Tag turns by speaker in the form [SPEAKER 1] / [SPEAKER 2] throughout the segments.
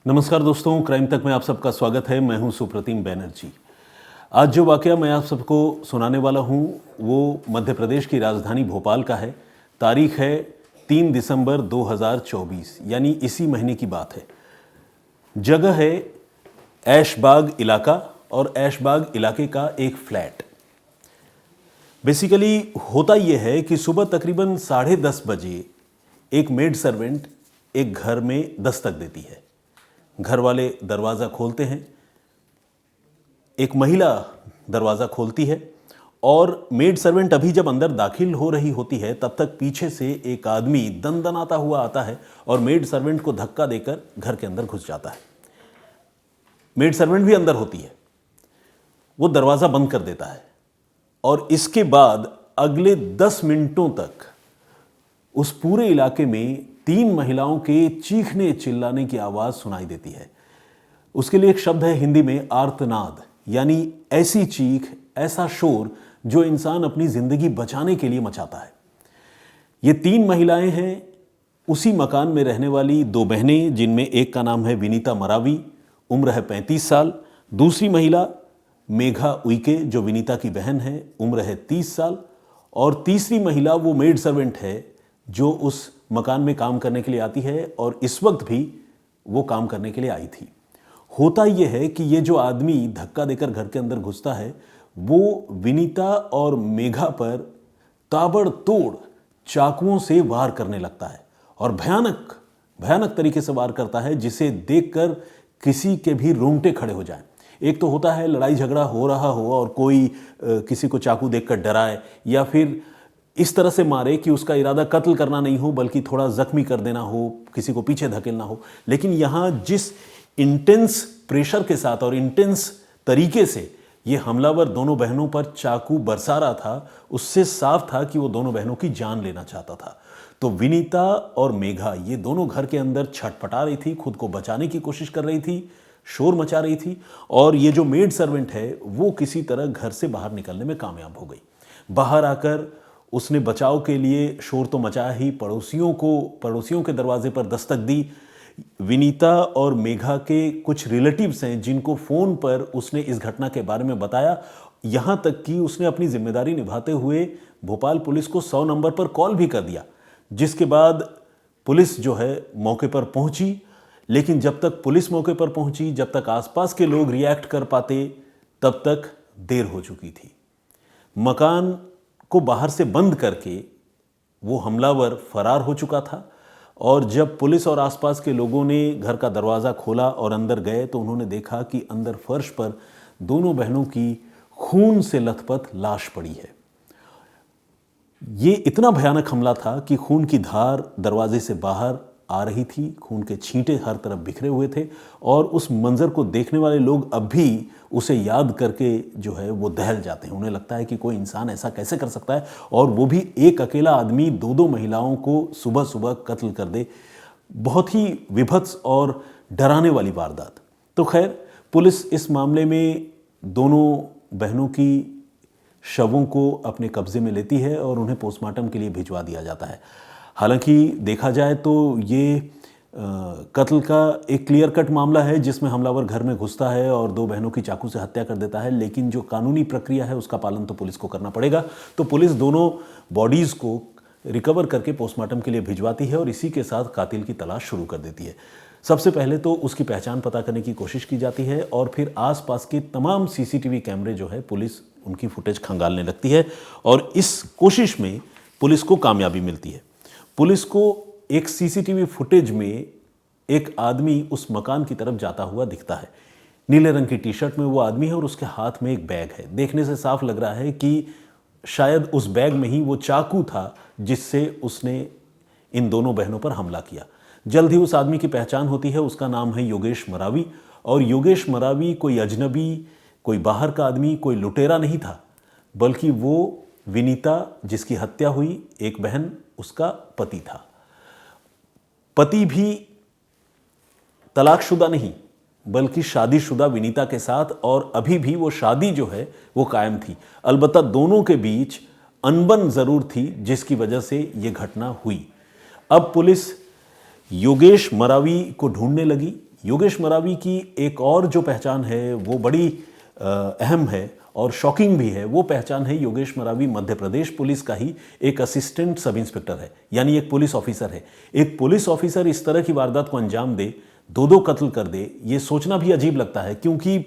[SPEAKER 1] नमस्कार दोस्तों, क्राइम तक में आप सबका स्वागत है। मैं हूं सुप्रतिम बैनर्जी। आज जो वाकया मैं आप सबको सुनाने वाला हूं वो मध्य प्रदेश की राजधानी भोपाल का है। तारीख है 3 दिसंबर 2024, यानी इसी महीने की बात है। जगह है ऐशबाग इलाका और ऐशबाग इलाके का एक फ्लैट। बेसिकली होता यह है कि सुबह तकरीबन 10:30 बजे एक मेड सर्वेंट एक घर में दस्तक देती है। घर वाले दरवाज़ा खोलते हैं, एक महिला दरवाज़ा खोलती है और मेड सर्वेंट अभी जब अंदर दाखिल हो रही होती है तब तक पीछे से एक आदमी दनदनाता हुआ आता है और मेड सर्वेंट को धक्का देकर घर के अंदर घुस जाता है। मेड सर्वेंट भी अंदर होती है, वो दरवाज़ा बंद कर देता है और इसके बाद अगले 10 मिनटों तक उस पूरे इलाके में 3 महिलाओं के चीखने चिल्लाने की आवाज़ सुनाई देती है। उसके लिए एक शब्द है हिंदी में आर्तनाद, यानी ऐसी चीख, ऐसा शोर जो इंसान अपनी ज़िंदगी बचाने के लिए मचाता है। ये 3 महिलाएं हैं, उसी मकान में रहने वाली 2 बहनें, जिनमें एक का नाम है विनीता मरावी, उम्र है 35 साल। दूसरी महिला मेघा उइके, जो विनीता की बहन है, उम्र है 30 साल। और तीसरी महिला वो मेड सर्वेंट है जो उस मकान में काम करने के लिए आती है और इस वक्त भी वो काम करने के लिए आई थी। होता यह है कि ये जो आदमी धक्का देकर घर के अंदर घुसता है वो विनीता और मेघा पर ताबड़तोड़ चाकुओं से वार करने लगता है और भयानक भयानक तरीके से वार करता है जिसे देखकर किसी के भी रोंगटे खड़े हो जाएं। एक तो होता है लड़ाई झगड़ा हो रहा हो और कोई किसी को चाकू देखकर डराए या फिर इस तरह से मारे कि उसका इरादा कत्ल करना नहीं हो बल्कि थोड़ा जख्मी कर देना हो, किसी को पीछे धकेलना हो। लेकिन यहाँ जिस इंटेंस प्रेशर के साथ और इंटेंस तरीके से ये हमलावर दोनों बहनों पर चाकू बरसा रहा था, उससे साफ था कि वो दोनों बहनों की जान लेना चाहता था। तो विनीता और मेघा ये दोनों घर के अंदर छटपटा रही थी, खुद को बचाने की कोशिश कर रही थी, शोर मचा रही थी। और ये जो मेड सर्वेंट है वो किसी तरह घर से बाहर निकलने में कामयाब हो गई। बाहर आकर उसने बचाव के लिए शोर तो मचाया ही, पड़ोसियों के दरवाजे पर दस्तक दी। विनीता और मेघा के कुछ रिलेटिव्स हैं जिनको फ़ोन पर उसने इस घटना के बारे में बताया। यहाँ तक कि उसने अपनी जिम्मेदारी निभाते हुए भोपाल पुलिस को 100 नंबर पर कॉल भी कर दिया, जिसके बाद पुलिस जो है मौके पर पहुंची। लेकिन जब तक पुलिस मौके पर पहुंची, जब तक आसपास के लोग रिएक्ट कर पाते, तब तक देर हो चुकी थी। मकान को बाहर से बंद करके वो हमलावर फरार हो चुका था और जब पुलिस और आसपास के लोगों ने घर का दरवाज़ा खोला और अंदर गए तो उन्होंने देखा कि अंदर फर्श पर दोनों बहनों की खून से लथपथ लाश पड़ी है। ये इतना भयानक हमला था कि खून की धार दरवाजे से बाहर आ रही थी, खून के छींटे हर तरफ बिखरे हुए थे और उस मंजर को देखने वाले लोग अब भी उसे याद करके जो है वो दहल जाते हैं। उन्हें लगता है कि कोई इंसान ऐसा कैसे कर सकता है और वो भी एक अकेला आदमी 2-2 महिलाओं को सुबह सुबह कत्ल कर दे। बहुत ही विभत्स और डराने वाली वारदात। तो खैर, पुलिस इस मामले में दोनों बहनों की शवों को अपने कब्जे में लेती है और उन्हें पोस्टमार्टम के लिए भिजवा दिया जाता है। हालांकि देखा जाए तो ये कत्ल का एक क्लियर कट मामला है जिसमें हमलावर घर में घुसता है और 2 बहनों की चाकू से हत्या कर देता है, लेकिन जो कानूनी प्रक्रिया है उसका पालन तो पुलिस को करना पड़ेगा। तो पुलिस दोनों बॉडीज़ को रिकवर करके पोस्टमार्टम के लिए भिजवाती है और इसी के साथ कातिल की तलाश शुरू कर देती है। सबसे पहले तो उसकी पहचान पता करने की कोशिश की जाती है और फिर आसपास के तमाम सीसीटीवी कैमरे जो है पुलिस उनकी फुटेज खंगालने लगती है और इस कोशिश में पुलिस को कामयाबी मिलती है। पुलिस को एक सीसीटीवी फुटेज में एक आदमी उस मकान की तरफ जाता हुआ दिखता है। नीले रंग की टी-शर्ट में वो आदमी है और उसके हाथ में एक बैग है। देखने से साफ लग रहा है कि शायद उस बैग में ही वो चाकू था जिससे उसने इन दोनों बहनों पर हमला किया। जल्द ही उस आदमी की पहचान होती है। उसका नाम है योगेश मरावी और योगेश मरावी कोई अजनबी, कोई बाहर का आदमी, कोई लुटेरा नहीं था, बल्कि वो विनीता जिसकी हत्या हुई, एक बहन, उसका पति था। पति भी तलाकशुदा नहीं बल्कि शादीशुदा विनीता के साथ, और अभी भी वो शादी जो है वो कायम थी। अलबत्ता दोनों के बीच अनबन जरूर थी जिसकी वजह से ये घटना हुई। अब पुलिस योगेश मरावी को ढूंढने लगी। योगेश मरावी की एक और जो पहचान है वो बड़ी अहम है और शॉकिंग भी है। वो पहचान है योगेश मरावी मध्य प्रदेश पुलिस का ही एक असिस्टेंट सब इंस्पेक्टर है, यानी एक पुलिस ऑफिसर है। एक पुलिस ऑफिसर इस तरह की वारदात को अंजाम दे, दो कत्ल कर दे, ये सोचना भी अजीब लगता है। क्योंकि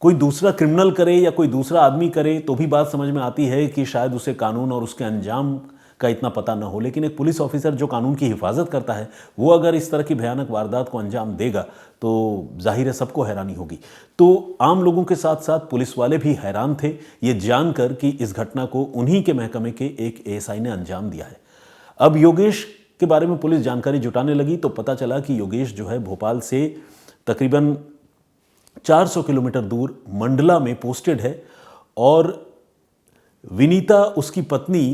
[SPEAKER 1] कोई दूसरा क्रिमिनल करे या कोई दूसरा आदमी करे तो भी बात समझ में आती है कि शायद उसे कानून और उसके अंजाम का इतना पता न हो, लेकिन एक पुलिस ऑफिसर जो कानून की हिफाजत करता है वो अगर इस तरह की भयानक वारदात को अंजाम देगा तो जाहिर है सबको हैरानी होगी। तो आम लोगों के साथ साथ पुलिस वाले भी हैरान थे ये जानकर कि इस घटना को उन्हीं के महकमे के एक एएसआई ने अंजाम दिया है। अब योगेश के बारे में पुलिस जानकारी जुटाने लगी तो पता चला कि योगेश जो है भोपाल से तकरीबन 400 किलोमीटर दूर मंडला में पोस्टेड है और विनीता उसकी पत्नी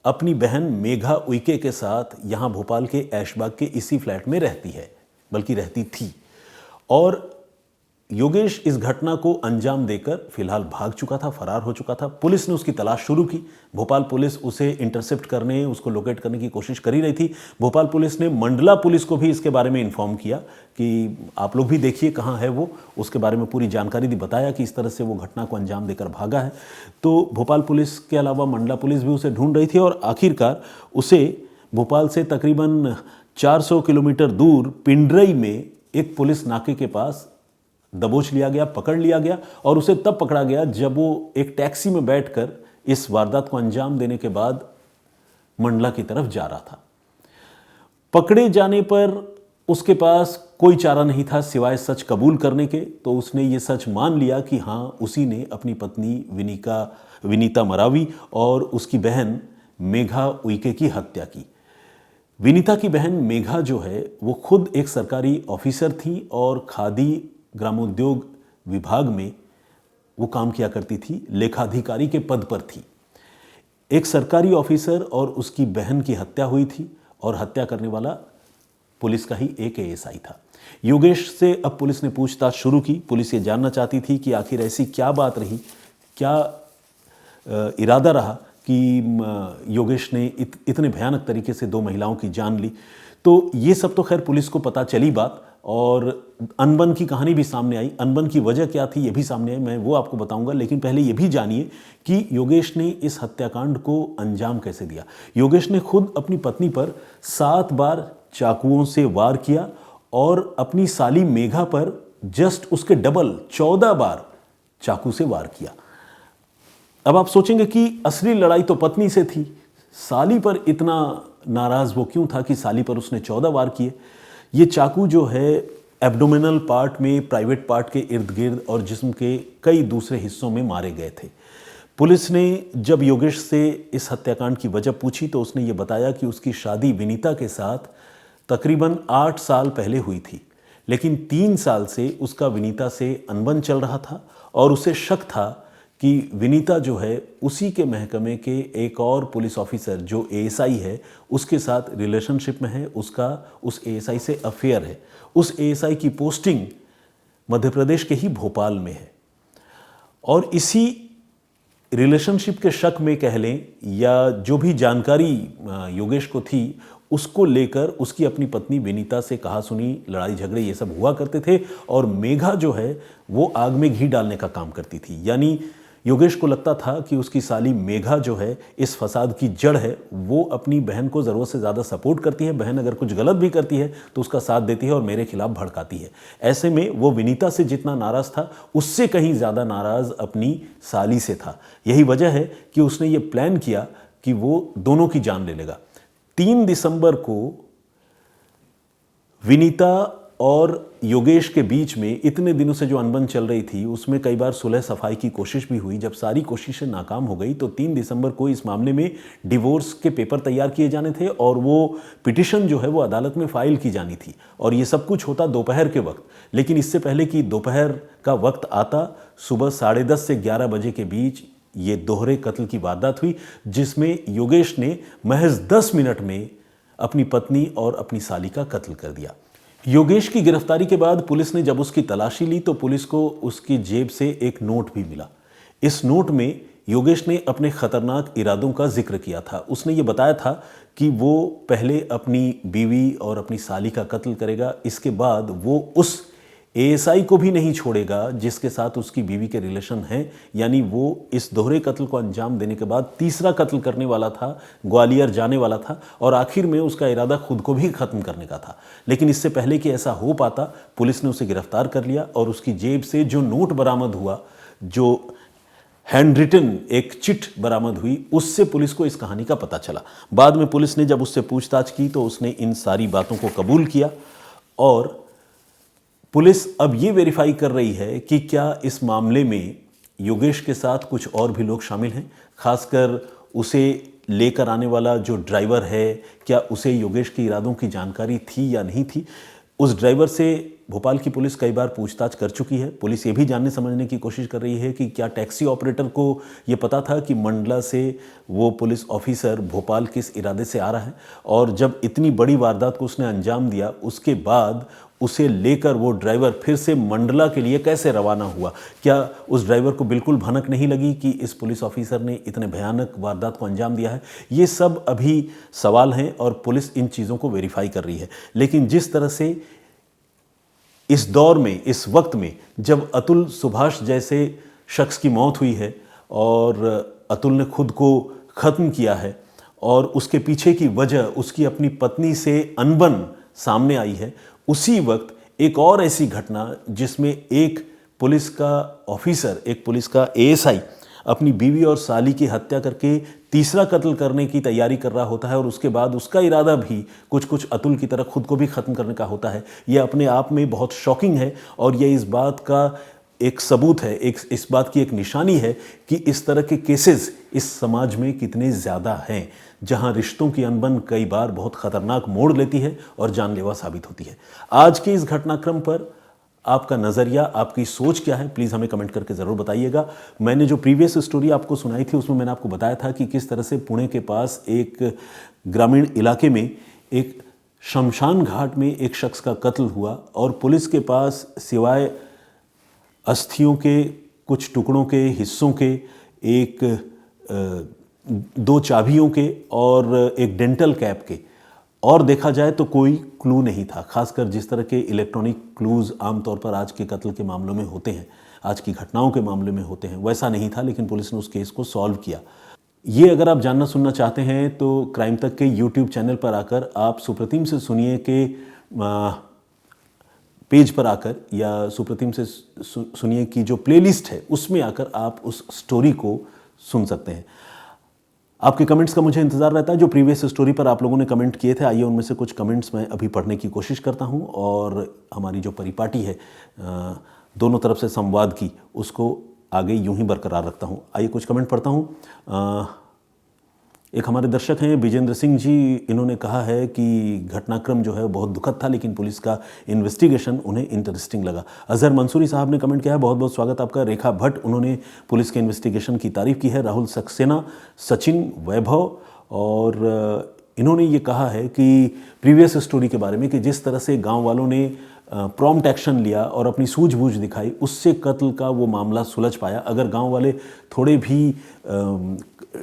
[SPEAKER 1] अपनी बहन मेघा उइके के साथ यहाँ भोपाल के ऐशबाग के इसी फ्लैट में रहती है, बल्कि रहती थी। और योगेश इस घटना को अंजाम देकर फिलहाल भाग चुका था, फरार हो चुका था। पुलिस ने उसकी तलाश शुरू की। भोपाल पुलिस उसे इंटरसेप्ट करने, उसको लोकेट करने की कोशिश कर ही रही थी। भोपाल पुलिस ने मंडला पुलिस को भी इसके बारे में इन्फॉर्म किया कि आप लोग भी देखिए कहाँ है वो, उसके बारे में पूरी जानकारी दी, बताया कि इस तरह से वो घटना को अंजाम देकर भागा है। तो भोपाल पुलिस के अलावा मंडला पुलिस भी उसे ढूंढ रही थी और आखिरकार उसे भोपाल से तकरीबन 400 किलोमीटर दूर पिंडरई में एक पुलिस नाके के पास दबोच लिया गया, पकड़ लिया गया। और उसे तब पकड़ा गया जब वो एक टैक्सी में बैठकर इस वारदात को अंजाम देने के बाद मंडला की तरफ जा रहा था। पकड़े जाने पर उसके पास कोई चारा नहीं था सिवाय सच कबूल करने के। तो उसने ये सच मान लिया कि हाँ, उसी ने अपनी पत्नी विनीता मरावी और उसकी बहन मेघा उइके की हत्या की। विनीता की बहन मेघा जो है वो खुद एक सरकारी ऑफिसर थी और खादी ग्रामोद्योग विभाग में वो काम किया करती थी, लेखाधिकारी के पद पर थी। एक सरकारी ऑफिसर और उसकी बहन की हत्या हुई थी और हत्या करने वाला पुलिस का ही एक एएसआई था। योगेश से अब पुलिस ने पूछताछ शुरू की। पुलिस ये जानना चाहती थी कि आखिर ऐसी क्या बात रही, क्या इरादा रहा कि योगेश ने इतने भयानक तरीके से दो महिलाओं की जान ली। तो ये सब तो खैर पुलिस को पता चली बात, और अनबन की कहानी भी सामने आई। अनबन की वजह क्या थी ये भी सामने आई, मैं वो आपको बताऊंगा। लेकिन पहले ये भी जानिए कि योगेश ने इस हत्याकांड को अंजाम कैसे दिया। योगेश ने खुद अपनी पत्नी पर 7 बार चाकुओं से वार किया और अपनी साली मेघा पर जस्ट उसके डबल 14 बार चाकू से वार किया। अब आप सोचेंगे कि असली लड़ाई तो पत्नी से थी, साली पर इतना नाराज वो क्यों था कि साली पर उसने 14 वार किए। ये चाकू जो है एब्डोमिनल पार्ट में, प्राइवेट पार्ट के इर्द गिर्द और जिस्म के कई दूसरे हिस्सों में मारे गए थे। पुलिस ने जब योगेश से इस हत्याकांड की वजह पूछी तो उसने ये बताया कि उसकी शादी विनीता के साथ तकरीबन 8 साल पहले हुई थी, लेकिन 3 साल से उसका विनीता से अनबन चल रहा था और उसे शक था कि विनीता जो है उसी के महकमे के एक और पुलिस ऑफिसर जो एएसआई है उसके साथ रिलेशनशिप में है, उसका उस एएसआई से अफेयर है। उस एएसआई की पोस्टिंग मध्य प्रदेश के ही भोपाल में है और इसी रिलेशनशिप के शक में कह लें या जो भी जानकारी योगेश को थी उसको लेकर उसकी अपनी पत्नी विनीता से कहा सुनी, लड़ाई झगड़े ये सब हुआ करते थे। और मेघा जो है वो आग में घी डालने का काम करती थी, यानी योगेश को लगता था कि उसकी साली मेघा जो है इस फसाद की जड़ है। वो अपनी बहन को ज़रूरत से ज़्यादा सपोर्ट करती है, बहन अगर कुछ गलत भी करती है तो उसका साथ देती है और मेरे खिलाफ भड़काती है। ऐसे में वो विनीता से जितना नाराज़ था उससे कहीं ज़्यादा नाराज़ अपनी साली से था। यही वजह है कि उसने ये प्लान किया कि वो दोनों की जान ले लेगा। 3 दिसंबर को विनीता और योगेश के बीच में इतने दिनों से जो अनबन चल रही थी उसमें कई बार सुलह सफाई की कोशिश भी हुई। जब सारी कोशिशें नाकाम हो गई तो 3 दिसंबर को इस मामले में डिवोर्स के पेपर तैयार किए जाने थे और वो पिटिशन जो है वो अदालत में फाइल की जानी थी और ये सब कुछ होता दोपहर के वक्त। लेकिन इससे पहले कि दोपहर का वक्त आता, सुबह 10:30 से 11 बजे के बीच ये दोहरे कत्ल की वारदात हुई जिसमें योगेश ने महज 10 मिनट में अपनी पत्नी और अपनी साली का कत्ल कर दिया। योगेश की गिरफ्तारी के बाद पुलिस ने जब उसकी तलाशी ली तो पुलिस को उसकी जेब से एक नोट भी मिला। इस नोट में योगेश ने अपने खतरनाक इरादों का जिक्र किया था। उसने ये बताया था कि वो पहले अपनी बीवी और अपनी साली का कत्ल करेगा, इसके बाद वो उस एएसआई को भी नहीं छोड़ेगा जिसके साथ उसकी बीवी के रिलेशन हैं। यानी वो इस दोहरे कत्ल को अंजाम देने के बाद तीसरा कत्ल करने वाला था, ग्वालियर जाने वाला था और आखिर में उसका इरादा खुद को भी खत्म करने का था। लेकिन इससे पहले कि ऐसा हो पाता, पुलिस ने उसे गिरफ्तार कर लिया और उसकी जेब से जो नोट बरामद हुआ, जो हैंड रिटन एक चिट बरामद हुई, उससे पुलिस को इस कहानी का पता चला। बाद में पुलिस ने जब उससे पूछताछ की तो उसने इन सारी बातों को कबूल किया और पुलिस अब ये वेरीफाई कर रही है कि क्या इस मामले में योगेश के साथ कुछ और भी लोग शामिल हैं। खासकर उसे लेकर आने वाला जो ड्राइवर है, क्या उसे योगेश के इरादों की जानकारी थी या नहीं थी। उस ड्राइवर से भोपाल की पुलिस कई बार पूछताछ कर चुकी है। पुलिस ये भी जानने समझने की कोशिश कर रही है कि क्या टैक्सी ऑपरेटर को ये पता था कि मंडला से वो पुलिस ऑफिसर भोपाल किस इरादे से आ रहा है, और जब इतनी बड़ी वारदात को उसने अंजाम दिया उसके बाद उसे लेकर वो ड्राइवर फिर से मंडला के लिए कैसे रवाना हुआ। क्या उस ड्राइवर को बिल्कुल भनक नहीं लगी कि इस पुलिस ऑफिसर ने इतने भयानक वारदात को अंजाम दिया है। ये सब अभी सवाल हैं और पुलिस इन चीज़ों को वेरीफाई कर रही है। लेकिन जिस तरह से इस दौर में, इस वक्त में जब अतुल सुभाष जैसे शख्स की मौत हुई है और अतुल ने खुद को ख़त्म किया है और उसके पीछे की वजह उसकी अपनी पत्नी से अनबन सामने आई है, उसी वक्त एक और ऐसी घटना जिसमें एक पुलिस का ऑफिसर, एक पुलिस का एएसआई अपनी बीवी और साली की हत्या करके तीसरा कत्ल करने की तैयारी कर रहा होता है और उसके बाद उसका इरादा भी कुछ अतुल की तरह खुद को भी ख़त्म करने का होता है। यह अपने आप में बहुत शॉकिंग है और यह इस बात का एक सबूत है, इस बात की एक निशानी है कि इस तरह के केसेस इस समाज में कितने ज़्यादा हैं, जहां रिश्तों की अनबन कई बार बहुत ख़तरनाक मोड़ लेती है और जानलेवा साबित होती है। आज के इस घटनाक्रम पर आपका नज़रिया, आपकी सोच क्या है, प्लीज़ हमें कमेंट करके ज़रूर बताइएगा। मैंने जो प्रीवियस स्टोरी आपको सुनाई थी उसमें मैंने आपको बताया था कि किस तरह से पुणे के पास एक ग्रामीण इलाके में एक शमशान घाट में एक शख्स का कत्ल हुआ और पुलिस के पास सिवाय अस्थियों के कुछ टुकड़ों के हिस्सों के, एक दो चाबियों के और एक डेंटल कैप के, और देखा जाए तो कोई क्लू नहीं था। खासकर जिस तरह के इलेक्ट्रॉनिक क्लूज़ आमतौर पर आज के कत्ल के मामलों में होते हैं, आज की घटनाओं के मामले में होते हैं, वैसा नहीं था। लेकिन पुलिस ने उस केस को सॉल्व किया। ये अगर आप जानना सुनना चाहते हैं तो क्राइम तक के यूट्यूब चैनल पर आकर आप सुप्रतिम से सुनिए के पेज पर आकर या सुप्रतिम से सुनिए की जो प्लेलिस्ट है उसमें आकर आप उस स्टोरी को सुन सकते हैं। आपके कमेंट्स का मुझे इंतज़ार रहता है। जो प्रीवियस स्टोरी पर आप लोगों ने कमेंट किए थे, आइए उनमें से कुछ कमेंट्स मैं अभी पढ़ने की कोशिश करता हूं और हमारी जो परिपाटी है दोनों तरफ से संवाद की, उसको आगे यूं ही बरकरार रखता हूं। आइए कुछ कमेंट पढ़ता हूं। एक हमारे दर्शक हैं विजेंद्र सिंह जी, इन्होंने कहा है कि घटनाक्रम जो है बहुत दुखद था लेकिन पुलिस का इन्वेस्टिगेशन उन्हें इंटरेस्टिंग लगा। अजहर मंसूरी साहब ने कमेंट किया है, बहुत बहुत स्वागत आपका। रेखा भट्ट, उन्होंने पुलिस के इन्वेस्टिगेशन की तारीफ़ की है। राहुल सक्सेना, सचिन वैभव, और इन्होंने ये कहा है कि प्रीवियस स्टोरी के बारे में कि जिस तरह से गाँव वालों ने प्रॉम्प्ट एक्शन लिया और अपनी सूझबूझ दिखाई, उससे कत्ल का वो मामला सुलझ पाया। अगर गांव वाले थोड़े भी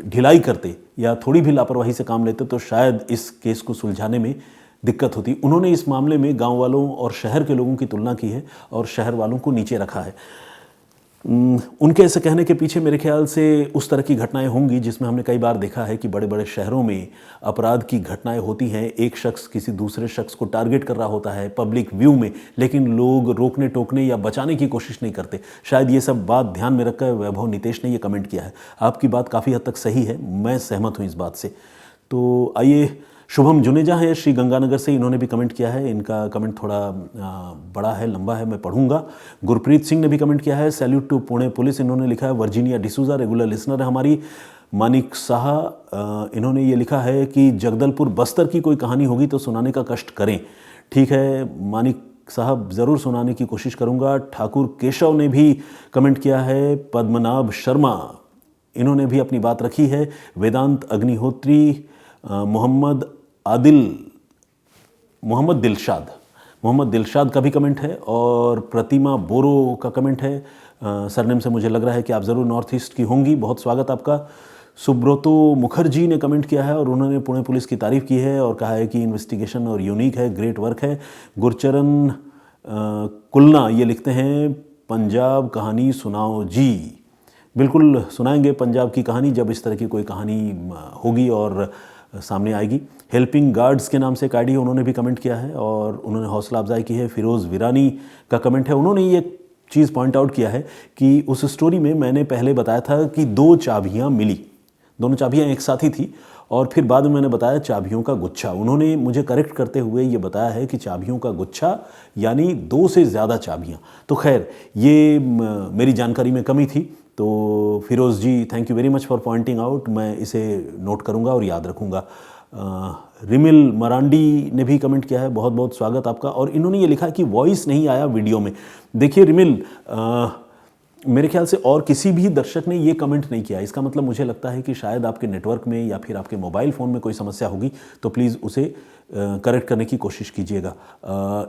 [SPEAKER 1] ढिलाई करते या थोड़ी भी लापरवाही से काम लेते तो शायद इस केस को सुलझाने में दिक्कत होती। उन्होंने इस मामले में गांव वालों और शहर के लोगों की तुलना की है और शहर वालों को नीचे रखा है। उनके ऐसे कहने के पीछे मेरे ख्याल से उस तरह की घटनाएं होंगी जिसमें हमने कई बार देखा है कि बड़े बड़े शहरों में अपराध की घटनाएं होती हैं। एक शख्स किसी दूसरे शख्स को टारगेट कर रहा होता है पब्लिक व्यू में, लेकिन लोग रोकने टोकने या बचाने की कोशिश नहीं करते। शायद ये सब बात ध्यान में रखकर वैभव नितेश ने ये कमेंट किया है। आपकी बात काफ़ी हद तक सही है, मैं सहमत हूँ इस बात से। तो आइए, शुभम जुनेजा है श्री गंगानगर से, इन्होंने भी कमेंट किया है। इनका कमेंट थोड़ा बड़ा है, लंबा है, मैं पढ़ूंगा। गुरप्रीत सिंह ने भी कमेंट किया है, सैल्यूट टू पुणे पुलिस, इन्होंने लिखा है। वर्जीनिया डिसूजा रेगुलर लिसनर है हमारी। मानिक साहा, इन्होंने ये लिखा है कि जगदलपुर बस्तर की कोई कहानी होगी तो सुनाने का कष्ट करें। ठीक है मानिक साहब, ज़रूर सुनाने की कोशिश करूँगा। ठाकुर केशव ने भी कमेंट किया है। पद्मनाभ शर्मा, इन्होंने भी अपनी बात रखी है। वेदांत अग्निहोत्री, मोहम्मद दिलशाद का भी कमेंट है और प्रतिमा बोरो का कमेंट है। सरनेम से मुझे लग रहा है कि आप ज़रूर नॉर्थ ईस्ट की होंगी। बहुत स्वागत आपका। सुब्रतो मुखर्जी ने कमेंट किया है और उन्होंने पुणे पुलिस की तारीफ़ की है और कहा है कि इन्वेस्टिगेशन और यूनिक है, ग्रेट वर्क है। गुरचरण कुलना ये लिखते हैं, पंजाब कहानी सुनाओ जी। बिल्कुल सुनाएंगे पंजाब की कहानी जब इस तरह की कोई कहानी होगी और सामने आएगी। हेल्पिंग गार्ड्स के नाम से एक आईडी उन्होंने भी कमेंट किया है और उन्होंने हौसला अफजाई की है। फिरोज़ विरानी का कमेंट है, उन्होंने ये चीज़ पॉइंट आउट किया है कि उस स्टोरी में मैंने पहले बताया था कि 2 चाबियाँ मिली, दोनों चाबियाँ एक साथ ही थी और फिर बाद में मैंने बताया चाबियों का गुच्छा। उन्होंने मुझे करेक्ट करते हुए ये बताया है कि चाबियों का गुच्छा यानी 2 से ज़्यादा चाबियाँ। तो खैर ये मेरी जानकारी में कमी थी, तो Firoz ji thank you very much for pointing out. मैं इसे नोट करूँगा और याद रखूँगा। रिमिल मरांडी ने भी कमेंट किया है, बहुत बहुत स्वागत आपका। और इन्होंने ये लिखा कि वॉइस नहीं आया वीडियो में। देखिए रिमिल, मेरे ख्याल से और किसी भी दर्शक ने ये कमेंट नहीं किया। इसका मतलब मुझे लगता है कि शायद आपके नेटवर्क में या फिर आपके मोबाइल फ़ोन में कोई समस्या होगी, तो प्लीज़ उसे करेक्ट करने की कोशिश कीजिएगा।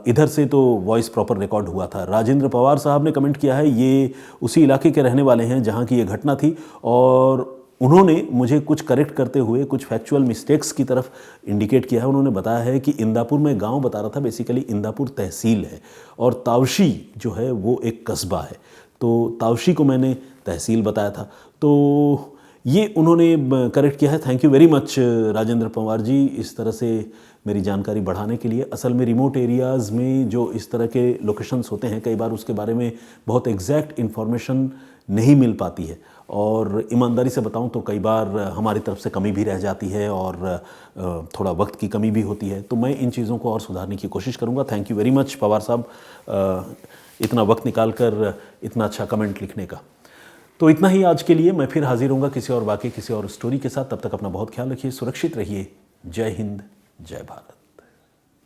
[SPEAKER 1] इधर से तो वॉइस प्रॉपर रिकॉर्ड हुआ था। राजेंद्र पवार साहब ने कमेंट किया है, ये उसी इलाके के रहने वाले हैं जहाँ की ये घटना थी और उन्होंने मुझे कुछ करेक्ट करते हुए कुछ फैक्चुअल मिस्टेक्स की तरफ इंडिकेट किया है। उन्होंने बताया है कि इंदापुर में गांव बता रहा था, बेसिकली इंदापुर तहसील है और तावशी जो है वो एक कस्बा है, तो तावशी को मैंने तहसील बताया था। तो ये उन्होंने करेक्ट किया है। Thank you very much Rajendra Pawar ji, इस तरह से मेरी जानकारी बढ़ाने के लिए। असल में रिमोट एरियाज़ में जो इस तरह के लोकेशंस होते हैं, कई बार उसके बारे में बहुत एग्जैक्ट इन्फॉर्मेशन नहीं मिल पाती है और ईमानदारी से बताऊं तो कई बार हमारी तरफ से कमी भी रह जाती है और थोड़ा वक्त की कमी भी होती है। तो मैं इन चीज़ों को और सुधारने की कोशिश करूंगा। Thank you very much Pawar साहब, इतना वक्त निकाल कर इतना अच्छा कमेंट लिखने का। तो इतना ही आज के लिए। मैं फिर हाजिर होऊंगा किसी और वाकई, किसी और स्टोरी के साथ। तब तक अपना बहुत ख्याल रखिए, सुरक्षित रहिए। जय हिंद, जय भारत।